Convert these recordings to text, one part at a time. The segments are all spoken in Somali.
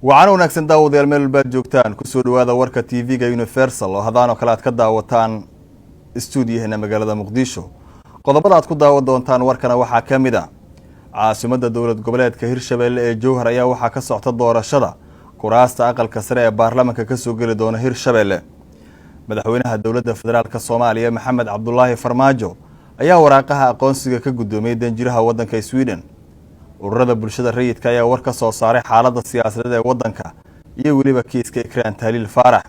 waxaan wanaagsan daawadayaal meel walba joogtaan ku soo dhawaada warka TV-ga Universal oo hadaan oo kale aad ka daawataan stuudiyaheena magaalada Muqdisho. qodobada aad ku daawan doontaan warkana waxaa kamid ah caasimadda dowlad goboleedka Hirshabelle ee Jowhar ayaa waxaa ka socda doorashada kuraasta aqalka sare ee baarlamaanka ka soo gali doona Hirshabelle. madaxweynaha dowladda federaalka Soomaaliya Maxamed Cabdullaahi Farmaajo ayaa waraaqaha aqoonsiga ka gudoomiyay danjiraha wadanka Sweden. ururada bulshada rayidka ayaa war ka soo saaray xaaladda siyaasadeed ee wadanka iyo waliba kiiska Ikraan Tahliil Faarax.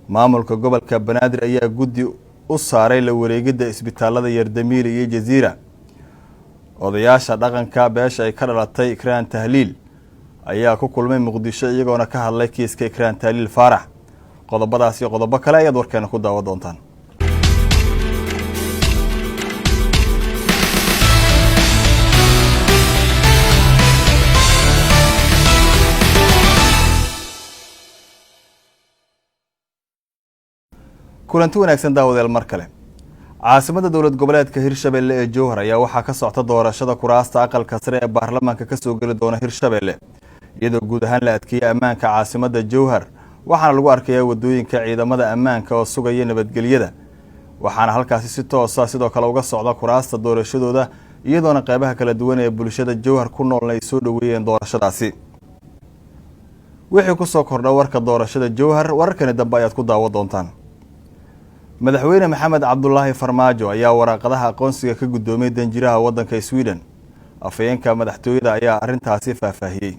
maamulka gobolka Banaadir ayaa guddi u saaray la wareegida isbitaalada Yardamiil iyo Jazeera. odayaasha dhaqanka beesha ay ka dhalatay Ikraan Tahliil ayaa ku kulmay Muqdisho iyagoona ka hadlay kiiska Ikraan Tahliil Faarax. qodobadaas iyo qodobo kale ayaad warkeena ku daawan doontaan. kulanti wanaagsan daawadayaal mar kale. caasimadda dowlad goboleedka Hirshabelle ee Jowhar ayaa waxaa ka socda doorashada kuraasta aqalka sare ee baarlamaanka ka soo gali doona Hirshabelle iyadoo guud ahaan la adkeeyay ammaanka caasimadda Jowhar waxaana lagu arkayaa wadooyinka ciidamada ammaanka oo sugaya nabadgelyada waxaana halkaasi si toos ah sidoo kale uga socda kuraasta doorashadooda iyadoona qaybaha kala duwan ee bulshada Jowhar ku nool ay soo dhaweeyeen doorashadaasi. wixii ku soo kordha warka doorashada Jowhar wararkani dambe ayaad ku daawan doontaan. madaxweyne Maxamed Cabdullaahi Farmaajo ayaa waraaqadaha aqoonsiga ka gudoomiyay danjiraha wadanka Sweden. afayeenka madaxtooyada ayaa arintaasi faahfaahiyay.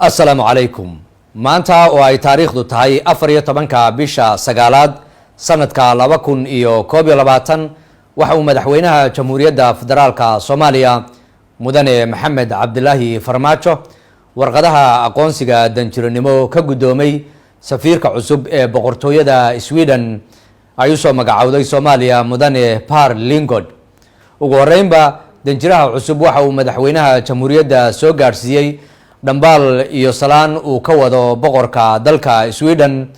Assalaamu calaykum. maanta oo ay taariikhdu tahay 14-ka bisha sagaalaad sanadka 2021 waxa uu madaxweynaha Jamhuuriyadda Federaalka Soomaaliya mudane Maxamed Cabdullaahi Farmaajo warqadaha aqoonsiga danjiranimo ka gudoomay safiirka cusub ee boqortooyada Sweden ay soo magacawday Soomaaliya mudane Par Lingod. ugu horeynba danjiraha cusub waxa uu madaxweynaha Jamhuuriyadda soo gaarsiiyay dhambaal iyo salaan uu ka wado boqorka dalka Sweden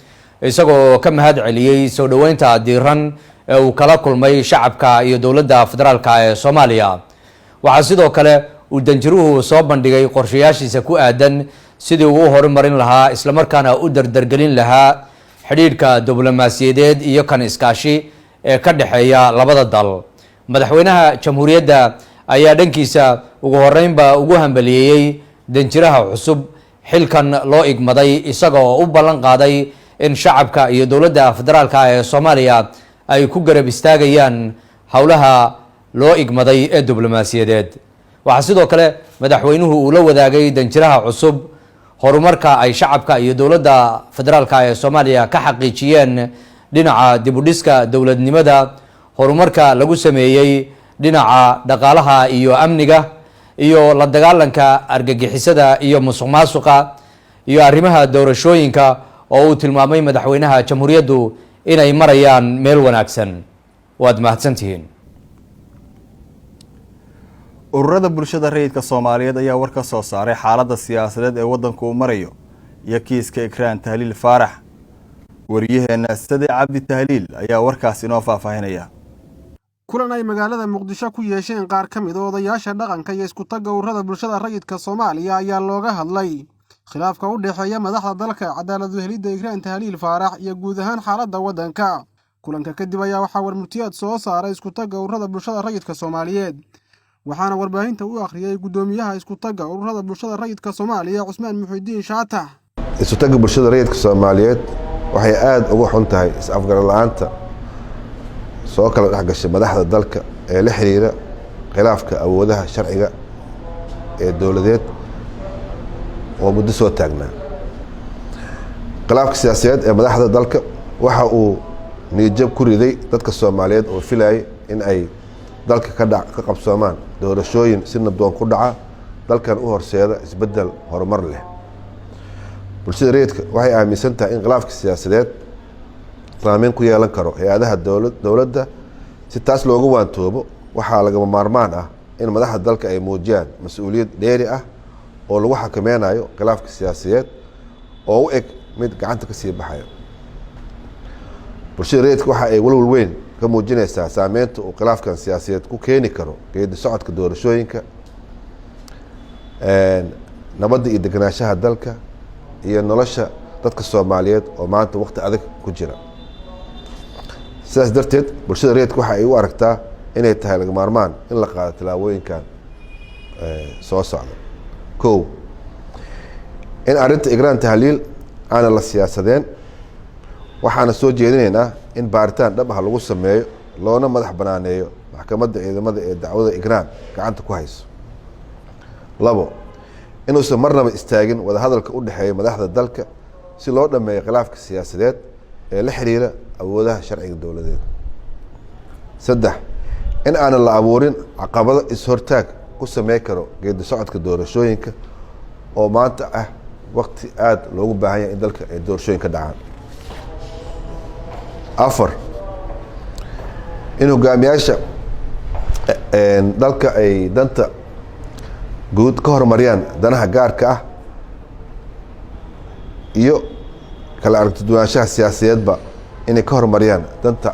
isagoo ka mahad celiyay soo dhaweynta diiran ee uu kala kulmay shacabka iyo dowladda federaalka ee Soomaaliya. waxa sidoo kale uu danjiruhu soo bandhigay qorshayaashiisa ku aadan sidii uu horumarin lahaa isla markaana u dardargelin lahaa xiriirka diblomaasiyadeed iyo kan iskaashi ee ka dhaxeeya labada dal. madaxweynaha Jamhuuriyadda ayaa dhankiisa ugu horeynba ugu hambaliyeeyay danjiraha cusub xilkan loo igmaday isagoo u ballan qaaday in shacabka iyo dowladda federaalka ee Soomaaliya ay ku garab istaagayaan howlaha loo igmaday ee diblomaasiyadeed. waxa sidoo kale madaxweynuhu uu la wadaagay danjiraha cusub horumarka ay shacabka iyo dowladda federaalka ee Soomaaliya ka xaqiijiyeen dhinaca dib u dhiska dowladnimada, horumarka lagu sameeyay dhinaca dhaqaalaha iyo amniga iyo la dagaalanka argagixisada iyo musuqmaasuqa iyo arrimaha doorashooyinka oo uu tilmaamay madaxweynaha Jamhuuriyaddu inay marayaan meel wanaagsan. waad mahadsantihiin. ururada bulshada rayidka Soomaaliyeed ayaa war ka soo saaray xaaladda siyaasadeed ee wadanku uu marayo iyo kiiska Ikraan Tahliil Faarax. wariyaheena Sade Cabdi Tahliil ayaa warkaas inoo faahfaahinaya. kulan ay magaalada Muqdisho ku yeesheen qaar ka mid ah odayaasha dhaqanka iyo isku tagga ururada bulshada rayidka Soomaaliya ayaa looga hadlay khilaafka u dhaxeeya madaxda dalka, cadaalad u helidda Ikraan Tahliil Faarax iyo guud ahaan xaaladda wadanka. kulanka kadib ayaa waxaa warmurtiyeed soo saaray isku tagga ururada bulshada rayidka Soomaaliyeed waxaana warbaahinta u akhriyay gudoomiyaha isku tagga ururada bulshada rayidka Soomaaliya Cusmaan Muxuudiin Shaatax. isku tagga bulshada rayidka Soomaaliyeed waxay aad ugu xun tahay is-afgaran la'aanta soo kala dhaxgashay madaxda dalka ee la xiriira khilaafka awoodaha sharciga ee dowladeed oo muddo soo taagnaa. khilaafka siyaasadeed ee madaxda dalka waxa uu niyad-jab ku riday dadka Soomaaliyeed oo filayay in ay dalka ka qabsoomaan doorashooyin si nabdoon ku dhaca dalkan u horseeda isbedel horumar leh. bulshada rayidka waxay aaminsan tahay in khilaafka siyaasadeed saameyn ku yeelan karo hay'adaha dowladda. si taas loogu waantoobo waxaa lagama maarmaan ah in madaxda dalka ay muujiyaan mas'uuliyad dheeri ah oo lagu xakameynayo khilaafka siyaasadeed oo u eg mid gacanta ka sii baxayo. bulshada rayidka waxa ay walwal weyn ka muujinaysaa saameynta uu khilaafkan siyaasadeed ku keeni karo geedi socodka doorashooyinka, nabadda iyo deganaanshaha dalka iyo nolosha dadka Soomaaliyeed oo maanta waqti adag ku jira. sidaas darteed bulshada rayidka waxa ay u aragtaa inay tahay laga maarmaan in la qaado tallaabooyinkan soo socda. kow, in arrinta igraan tahliil aana la siyaasadeen, waxaana soo jeedinaynaa in baaritaan dhab ah lagu sameeyo loona madax banaaneeyo maxkamadda ciidamada ee dacwada igraan gacanta ku hayso. labo, inuusan marnaba istaagin wadahadalka u dhexeeya madaxda dalka si loo dhameeyo khilaafka siyaasadeed ee la xiriira awoodaha sharciga dowladeed. saddex, in aanan la abuurin caqabado is-hortaag ku sameyn karo geedi socodka doorashooyinka oo maanta ah waqti aad loogu baahan yahay in dalka ay doorashooyin ka dhacaan. afar, in hogaamiyaasha dalka ay danta guud ka horumariyaan danaha gaarka ah iyo kala aragtiduwanaanshaha siyaasadeedba inay ka horumariyaan danta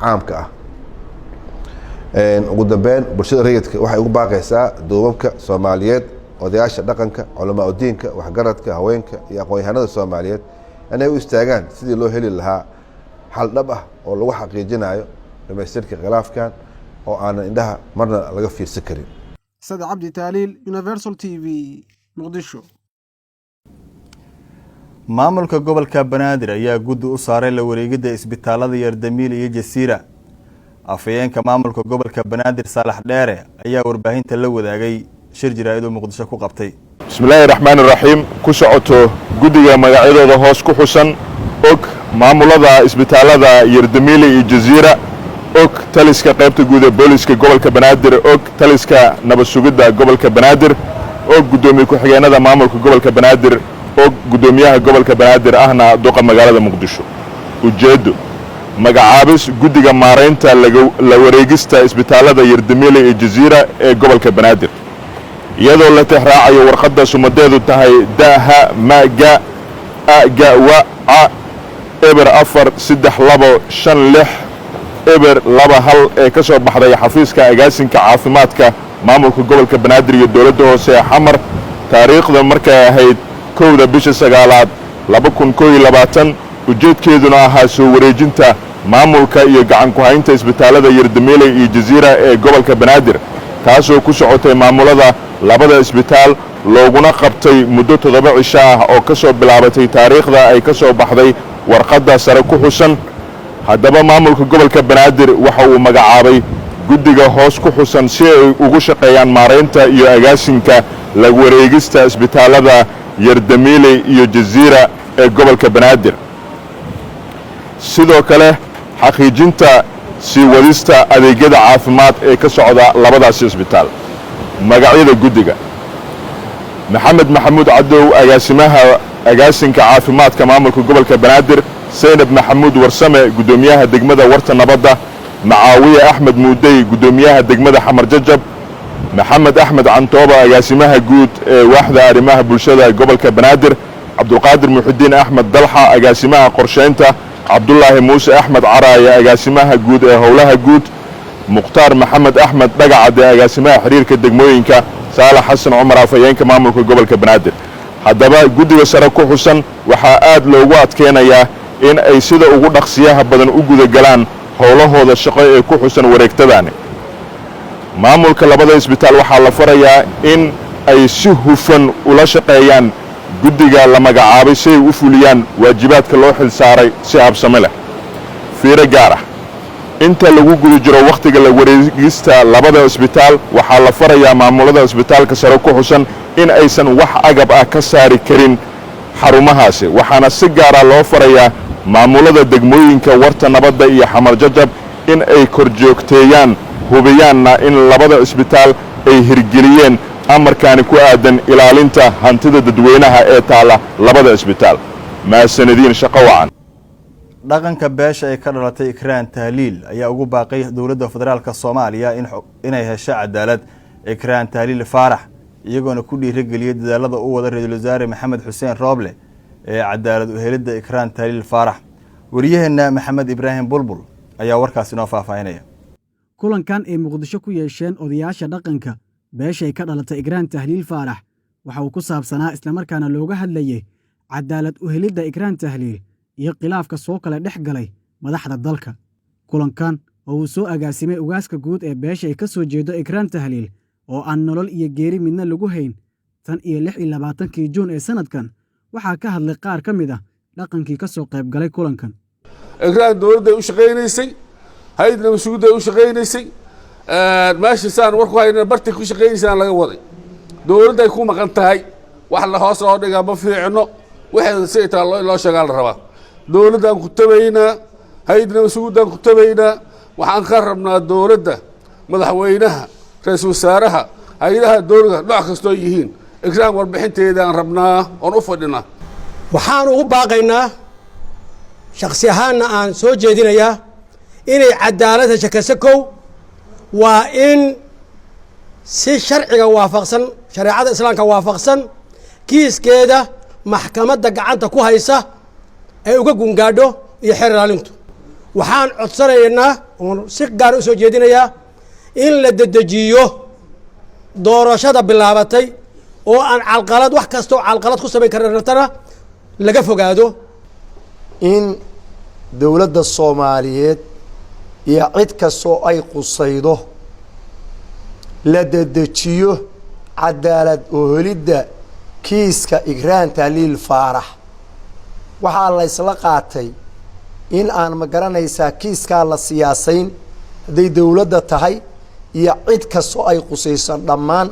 caamka ah. ugu dambeyn, bulshada rayidka waxay ugu baaqaysaa duubabka Soomaaliyeed, odayaasha dhaqanka, culamaa udiinka, waxgaradka, haweenka iyo aqoon-yahanada Soomaaliyeed inay u istaagaan sidii loo heli lahaa xal dhab ah oo lagu xaqiijinayo dhamaystirka khilaafkan oo aanan indhaha marna laga fiirsan karin. Saad Cabdi Taaliil, Universal TV, Muqdisho. maamulka gobolka Banaadir ayaa guddi u saaray la wareegidda isbitaalada Yardamiil iyo Jasiira. afayeenka maamulka gobolka Banaadir Saalax Dheere ayaa warbaahinta la wadaagay shir jiraa'id oo Muqdisho ku qabtay. bismillaahi raxmaani raxiim. ku socoto guddiga magacyadooda hoos ku xusan og maamulada isbitaalada Yardamiil iyo Jasiira, og taliska qaybta guud ee booliska gobolka Banaadir, og taliska nabad sugidda gobolka Banaadir, og gudoomiye ku-xigeenada maamulka gobolka Banaadir, og gudoomiyaha gobolka Banaadir ahna duqa magaalada Muqdisho. ujeedo magacaabis guddiga maareynta la wareegista isbitaalada Yardamiil iyo Jasiira ee gobolka Banaadir, iyadoo la tixraacayo warqadda sumadeedu tahay daha maga aga wa eber 43256 eber 21 ee ka soo baxday xafiiska agaasinka caafimaadka maamulka gobolka Banaadir iyo dowladda hoose ee Xamar, taariikhda markay ahayd 1 bisha 9 2021. ujeedkeeduna ahaa soo wareejinta maamulka iyo gacan ku haynta isbitaalada Yardamiil iyo Jasiira ee gobolka Banaadir, taasoo ku socotay maamulada labada isbitaal looguna qabtay muddo 7 cisho ah oo ka soo bilaabatay taariikhda ay ka soo baxday warqadda sare ku xusan. haddaba maamulka gobolka Banaadir waxa uu magacaabay guddiga hoos ku xusan si ay ugu shaqeeyaan maareynta iyo agaasinka la wareegista isbitaalada Yardamiil iyo Jasiira ee gobolka Banaadir, sidoo kale xaqiijinta sii wadista adeegyada caafimaad ee ka socda labadaas isbitaal. magacyada guddiga: maxamed maxamuud cadow, agaasimaha agaasinka caafimaadka maamulka gobolka Banaadir; Seynab Maxamuud Warsame, gudoomiyaha degmada Warta Nabadda; Macaawiye Axmed Muudey, gudoomiyaha degmada Xamar Jajab; maxamed axmed cantooba, agaasimaha guud ee waaxda arrimaha bulshada gobolka Banaadir; cabdulqaadir muxudiin axmed dalxa, agaasimaha qorsheynta; cabdulaahi muuse axmed caraaye, agaasimaha guud ee howlaha guud; mukhtaar maxamed axmed dhagacade, agaasimaha xiriirka degmooyinka; saalax xasan cumar, afayeenka maamulka gobolka Banaadir. haddaba guddiga sare ku xusan waxaa aad loogu adkeynayaa in ay sida ugu dhaqsiyaha badan u gudagalaan howlahooda shaqo ee ku xusan wareegtadaani. maamulka labada isbitaal waxaa la farayaa in ay si hufan ula shaqeeyaan guddiga la magacaabay si ay u fuliyaan waajibaadka loo xil saaray si habsame leh. fiiro gaar ah: inta lagu guda jiro wakhtiga la wareegista labada isbitaal waxaa la farayaa maamulada isbitaalka sare ku xusan in aysan wax agab ah ka saari karin xarumahaasi, waxaana si gaara loo farayaa maamulada degmooyinka Warta Nabadda iyo Xamar Jajab in ay korjoogteeyaan hubiyaanna in labada isbitaal ay hirgeliyeen amarkaani ku aadan ilaalinta hantida dadweynaha ee taala labada isbitaal. maasanadiin shaqo wacan. dhaqanka beesha ay ka dhalatay ikraan tahliil ayaa ugu baaqay dowladda federaalka Soomaaliya inay hesho cadaalad. ikraan tahliil faarax iyagoona ku dhiirigeliyay dadaalada u wada ra'iisul wasaare Maxamed Xuseen Rooble ee cadaalad u helidda ikraan tahliil faarax. wariyaheena Maxamed Ibraahim Bulbul ayaa warkaasi noo faahfaahinaya. kulankan ay Muqdisho ku yeesheen odayaasha dhaqanka beesha ay ka dhalatay ikraan tahliil faarax waxa uu ku saabsanaa islamarkaana looga hadlayay cadaalad u helidda Ikraan Tahliil iyo khilaafka soo kala dhex galay madaxda dalka. Kulankan oo uu soo agaasimay ugaaska guud ee beesha ay ka soo jeedo Ikraan Tahliil oo aan nolol iyo geeri midna lagu hayn tan iyo 26 Juun ee sanadkan, waxaa ka hadlay qaar ka mid ah dhaqankii ka soo qayb galay kulankan. Ikraan dowladda u shaqeynaysay, hay'adda mas'uuliyadda u shaqeynaysay, meesha saan warku hayna bartii ku shaqeynaysay laga waday. Dowladda ay ku maqan tahay wax la hoos loo dhigaa ma fiicno, waxay si taa loo shaqaal rabaa. Dowladda ku tabaynaa, hay'adda mas'uuliyadda ku tabaynaa, waxaan ka rabnaa dowladda madaxweynaha, ra'iisul wasaaraha, hay'adaha dowladda nooc kastoo yihiin. Ikraan warbixinteeda aan rabnaa oo u fadhinaa. waxaan ugu baaqaynaa shakhsi ahaanna aan soo jeedinayaa inay cadaaladda shakasa kow waa in si sharciga waafaqsan shareecada islaamka waafaqsan kiiskeeda maxkamadda gacanta ku haysa ay uga gungaadho iyo xeer ilaalintu. waxaan codsanaynaa oon si gaar u soo jeedinayaa in la dedejiyo doorashada bilaabatay oo aan calqalad wax kasta oo calqalad ku samayn karnatana laga fogaado. in dowladda Soomaaliyeed iyo cid kastoo ay qusaydo la dedejiyo cadaalad u helidda kiiska Ikraan Tahliil Faarax. waxaa la isla qaatay in aan ma garanaysaa kiiskaa la siyaasayn hadday dowladda tahay iyo cid kastoo ay qusaysan dhammaan.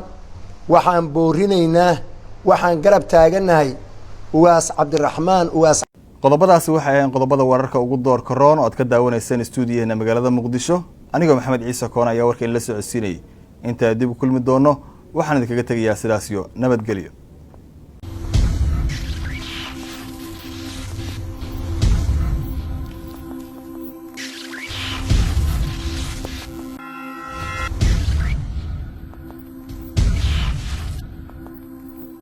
waxaan boorinaynaa, waxaan garab taaganahay ugaas Cabdiraxmaan ugaas. qodobadaasi waxay ahayn qodobada wararka ugu doorka roon oo aad ka daawanaysaan stuudiyaheena magaalada Muqdisho. anigoo Maxamed Ciise Koon ayaa warka in la socodsiinayay. inta dib u kulmi doono waxaan idinkaga tagayaa sidaas iyo nabadgelyo.